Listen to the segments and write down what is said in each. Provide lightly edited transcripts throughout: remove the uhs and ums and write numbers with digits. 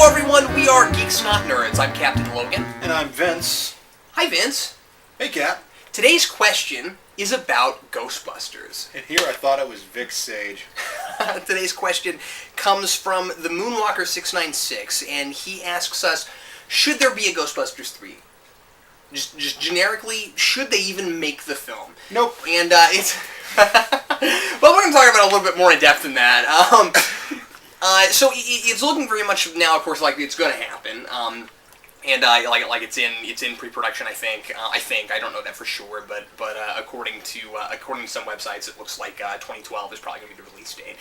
Hello everyone, we are Geeks Not Nerds. I'm Captain Logan. And I'm Vince. Hi Vince. Hey Cap. Today's question is about Ghostbusters. And here I thought it was Vic Sage. Today's question comes from the Moonwalker 696, and he asks us, should there be a Ghostbusters 3? Just generically, should they even make the film? Nope. And it's... well, we're going to talk about it a little bit more in depth than that. So it's looking very much now, of course, like it's going to happen. And like it's in pre-production. I think I don't know that for sure, but according to some websites, it looks like 2012 is probably going to be the release date.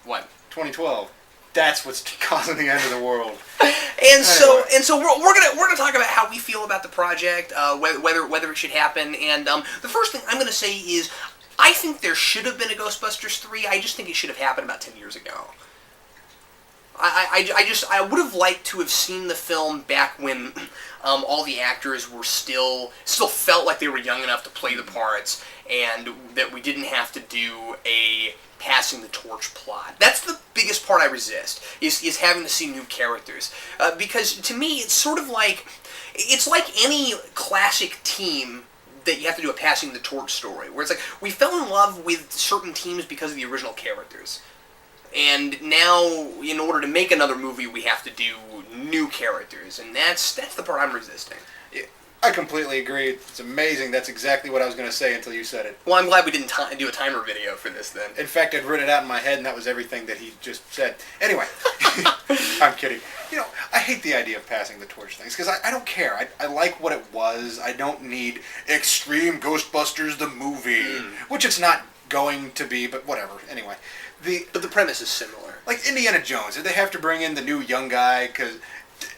What? 2012. That's what's causing the end of the world. And so we're gonna talk about how we feel about the project, whether it should happen. And the first thing I'm gonna say is, I think there should have been a Ghostbusters 3. I just think it should have happened about 10 years ago. I would have liked to have seen the film back when all the actors were still felt like they were young enough to play the parts, and that we didn't have to do a passing the torch plot. That's the biggest part I resist, is having to see new characters. Because to me, it's sort of like, it's like any classic team that you have to do a passing the torch story, where it's like, we fell in love with certain teams because of the original characters. And now, in order to make another movie, we have to do new characters, and that's the part I'm resisting. Yeah, I completely agree. It's amazing. That's exactly what I was going to say until you said it. Well, I'm glad we didn't do a timer video for this then. In fact, I'd written it out in my head, and that was everything that he just said. Anyway, I'm kidding. You know, I hate the idea of passing the torch things, because I don't care. I like what it was. I don't need Extreme Ghostbusters the movie, which it's not going to be, but whatever. Anyway. But the premise is similar. Like Indiana Jones, did they have to bring in the new young guy? Because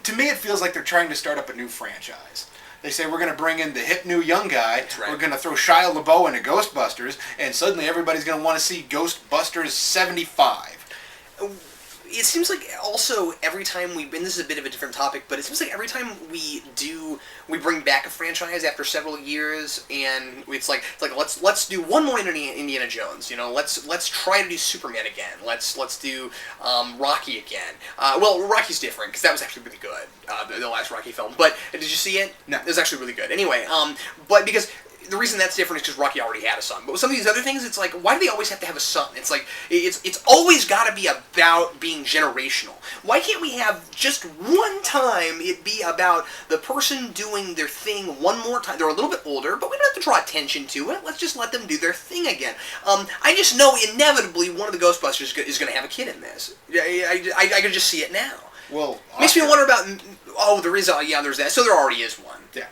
to me it feels like they're trying to start up a new franchise. They say, we're going to bring in the hip new young guy, right. We're going to throw Shia LaBeouf into Ghostbusters, and suddenly everybody's going to want to see Ghostbusters 75. It seems like also every time and this is a bit of a different topic, but it seems like every time we bring back a franchise after several years, and it's like let's do one more Indiana Jones, you know, let's try to do Superman again, let's do Rocky again. Well, Rocky's different because that was actually really good, the last Rocky film. But did you see it? No, it was actually really good. Anyway, but because. The reason that's different is because Rocky already had a son. But with some of these other things, it's like, why do they always have to have a son? It's like, it's always got to be about being generational. Why can't we have just one time it be about the person doing their thing one more time? They're a little bit older, but we don't have to draw attention to it. Let's just let them do their thing again. I just know inevitably one of the Ghostbusters is going to have a kid in this. I can just see it now. Well, makes me wonder about, there's that. So there already is one. Yeah.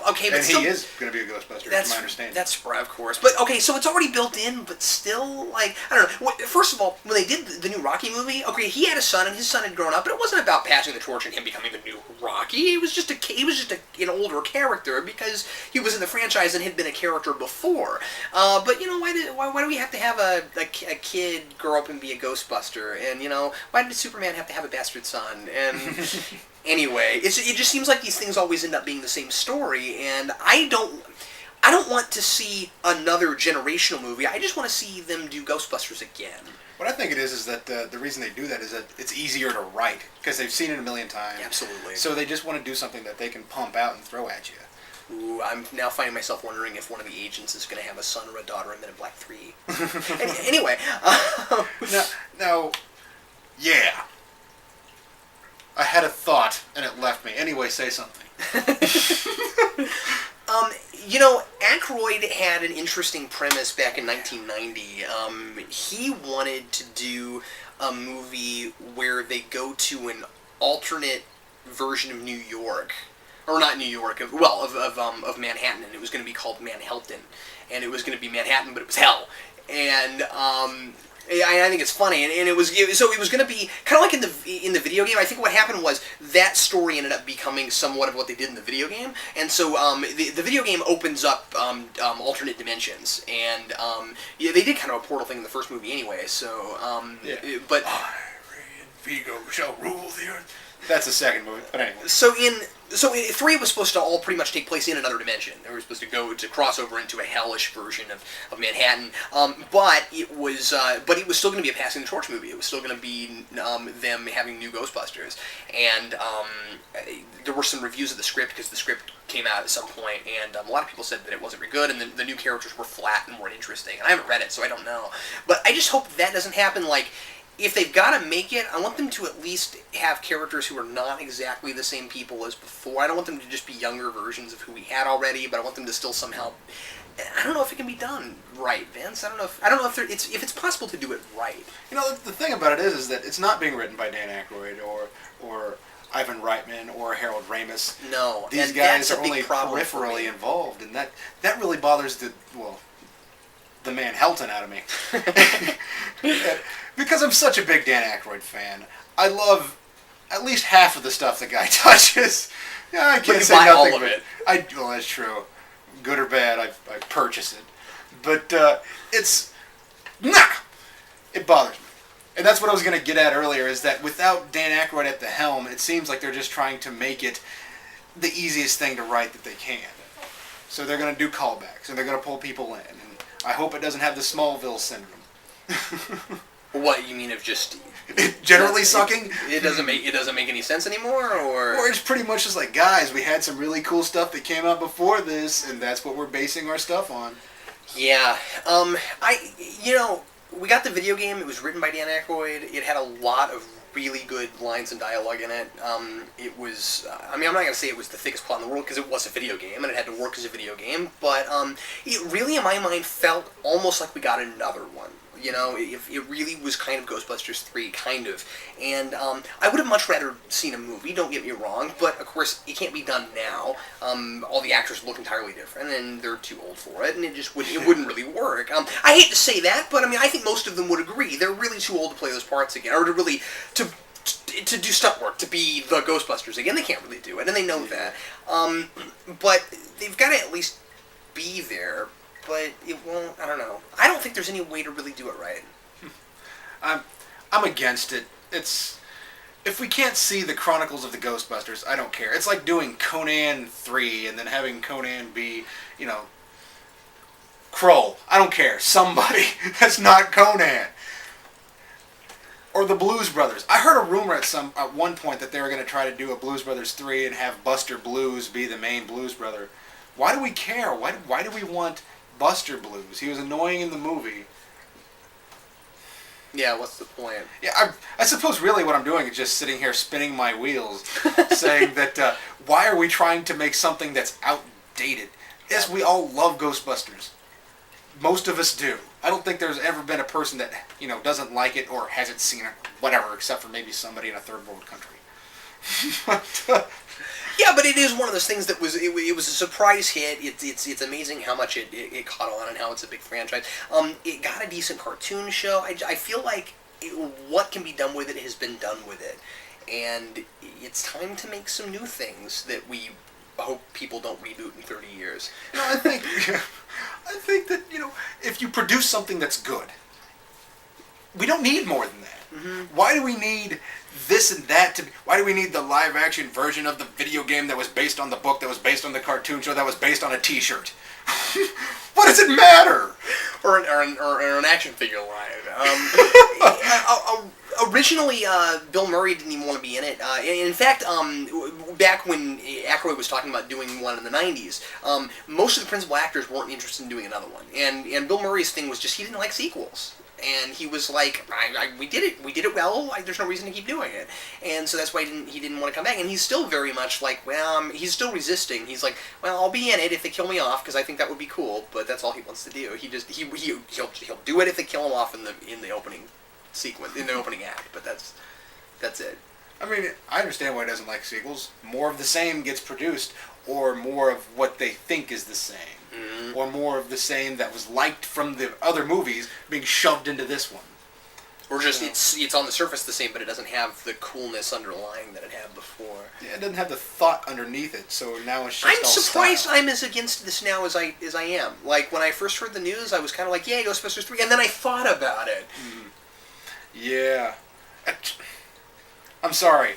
Okay, but and still, he is going to be a Ghostbuster, from my understanding. That's right, of course. But, okay, so it's already built in, but still, like, I don't know. First of all, when they did the new Rocky movie, okay, he had a son, and his son had grown up, but it wasn't about passing the torch and him becoming the new Rocky. He was just an older character because he was in the franchise and had been a character before. But, you know, why do we have to have a kid grow up and be a Ghostbuster? And, you know, why did Superman have to have a bastard son? And... Anyway, it just seems like these things always end up being the same story, and I don't want to see another generational movie. I just want to see them do Ghostbusters again. What I think it is that the reason they do that is that it's easier to write, because they've seen it a million times. Absolutely. So they just want to do something that they can pump out and throw at you. Ooh, I'm now finding myself wondering if one of the agents is going to have a son or a daughter in Men in Black 3. Anyway. Now, yeah. I had a thought, and it left me. Anyway, say something. You know, Aykroyd had an interesting premise back in 1990. He wanted to do a movie where they go to an alternate version of New York. Or not New York, of Manhattan, and it was going to be called Manhattan. And it was going to be Manhattan, but it was hell. And, I think it's funny, and it was going to be kind of like in the video game. I think what happened was that story ended up becoming somewhat of what they did in the video game, and so the video game opens up alternate dimensions, and they did kind of a portal thing in the first movie anyway. So, yeah. But I, Ray and Vigo, shall rule the earth. That's the second movie. But anyway. So in 3 was supposed to all pretty much take place in another dimension. They were supposed to go to cross over into a hellish version of Manhattan. But it was still going to be a passing the torch movie. It was still going to be them having new Ghostbusters. And there were some reviews of the script because the script came out at some point, and a lot of people said that it wasn't very good, and the new characters were flat and weren't interesting. And I haven't read it, so I don't know. But I just hope that doesn't happen. Like, if they've got to make it, I want them to at least have characters who are not exactly the same people as before. I don't want them to just be younger versions of who we had already, but I want them to still somehow. I don't know if it can be done right, Vince. I don't know if it's possible to do it right. You know, the thing about it is that it's not being written by Dan Aykroyd or Ivan Reitman or Harold Ramis. No, these guys are only peripherally involved, and that really bothers the man Helton out of me. Because I'm such a big Dan Aykroyd fan, I love at least half of the stuff the guy touches. Yeah, I can't say nothing. All of it. Well, that's true. Good or bad, I purchase it. But it bothers me. And that's what I was going to get at earlier, is that without Dan Aykroyd at the helm, it seems like they're just trying to make it the easiest thing to write that they can. So they're going to do callbacks, and they're going to pull people in. And I hope it doesn't have the Smallville syndrome. What you mean of just generally sucking? It doesn't make any sense anymore, or it's pretty much just like, guys, we had some really cool stuff that came out before this, and that's what we're basing our stuff on. Yeah, we got the video game. It was written by Dan Aykroyd. It had a lot of really good lines and dialogue in it. It was, I'm not going to say it was the thickest plot in the world because it was a video game and it had to work as a video game, but it really, in my mind, felt almost like we got another one. You know, it really was kind of Ghostbusters 3, kind of. And I would have much rather seen a movie, don't get me wrong, but of course it can't be done now. All the actors look entirely different, and they're too old for it, and it wouldn't really work. I hate to say that, but I think most of them would agree. They're really too old to play those parts again, or to do stunt work, to be the Ghostbusters again. They can't really do it, and they know that. But they've got to at least be there. But it won't. I don't know. I don't think there's any way to really do it right. I'm against it. If we can't see the Chronicles of the Ghostbusters, I don't care. It's like doing Conan 3 and then having Conan be, Kroll. I don't care. Somebody that's not Conan. Or the Blues Brothers. I heard a rumor at one point that they were going to try to do a Blues Brothers 3 and have Buster Blues be the main Blues Brother. Why do we care? Why do we want Buster Blues? He was annoying in the movie. Yeah, what's the point? Yeah, I suppose really what I'm doing is just sitting here spinning my wheels, saying that why are we trying to make something that's outdated? Yes, we all love Ghostbusters. Most of us do. I don't think there's ever been a person that doesn't like it or hasn't seen it, whatever, except for maybe somebody in a third world country. Yeah, but it is one of those things that was it was a surprise hit. It's amazing how much it caught on and how it's a big franchise. It got a decent cartoon show. I feel like what can be done with it has been done with it, and it's time to make some new things that we hope people don't reboot in 30 years. No, I think that if you produce something that's good, we don't need more than that. Mm-hmm. Why do we need this and that why do we need the live action version of the video game that was based on the book, that was based on the cartoon show, that was based on a t-shirt? What does it matter? Or an action figure line. Originally, Bill Murray didn't even want to be in it. In fact, back when Aykroyd was talking about doing one in the 90s, most of the principal actors weren't interested in doing another one. And Bill Murray's thing was just he didn't like sequels. And he was like, we did it well, there's no reason to keep doing it. And so that's why he didn't want to come back. And he's still very much like, he's still resisting. He's like, well, I'll be in it if they kill me off, because I think that would be cool, but that's all he wants to do. He'll do it if they kill him off in the opening sequence, in the opening act, but that's it. I understand why he doesn't like sequels. More of the same gets produced, or more of what they think is the same. Mm-hmm. Or more of the same that was liked from the other movies being shoved into this one. Or just it's on the surface the same, but it doesn't have the coolness underlying that it had before. Yeah, it doesn't have the thought underneath it, so now it's just I'm surprised I'm as against this now as I am. Like, when I first heard the news, I was kind of like, yeah, Ghostbusters 3, and then I thought about it. Yeah. I'm sorry.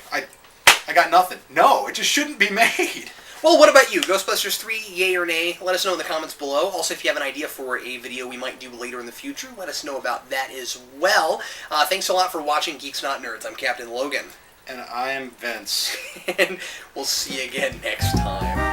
I got nothing. No, it just shouldn't be made. Well, what about you? Ghostbusters 3, yay or nay? Let us know in the comments below. Also, if you have an idea for a video we might do later in the future, let us know about that as well. Thanks a lot for watching Geeks Not Nerds. I'm Captain Logan. And I am Vince. And we'll see you again next time.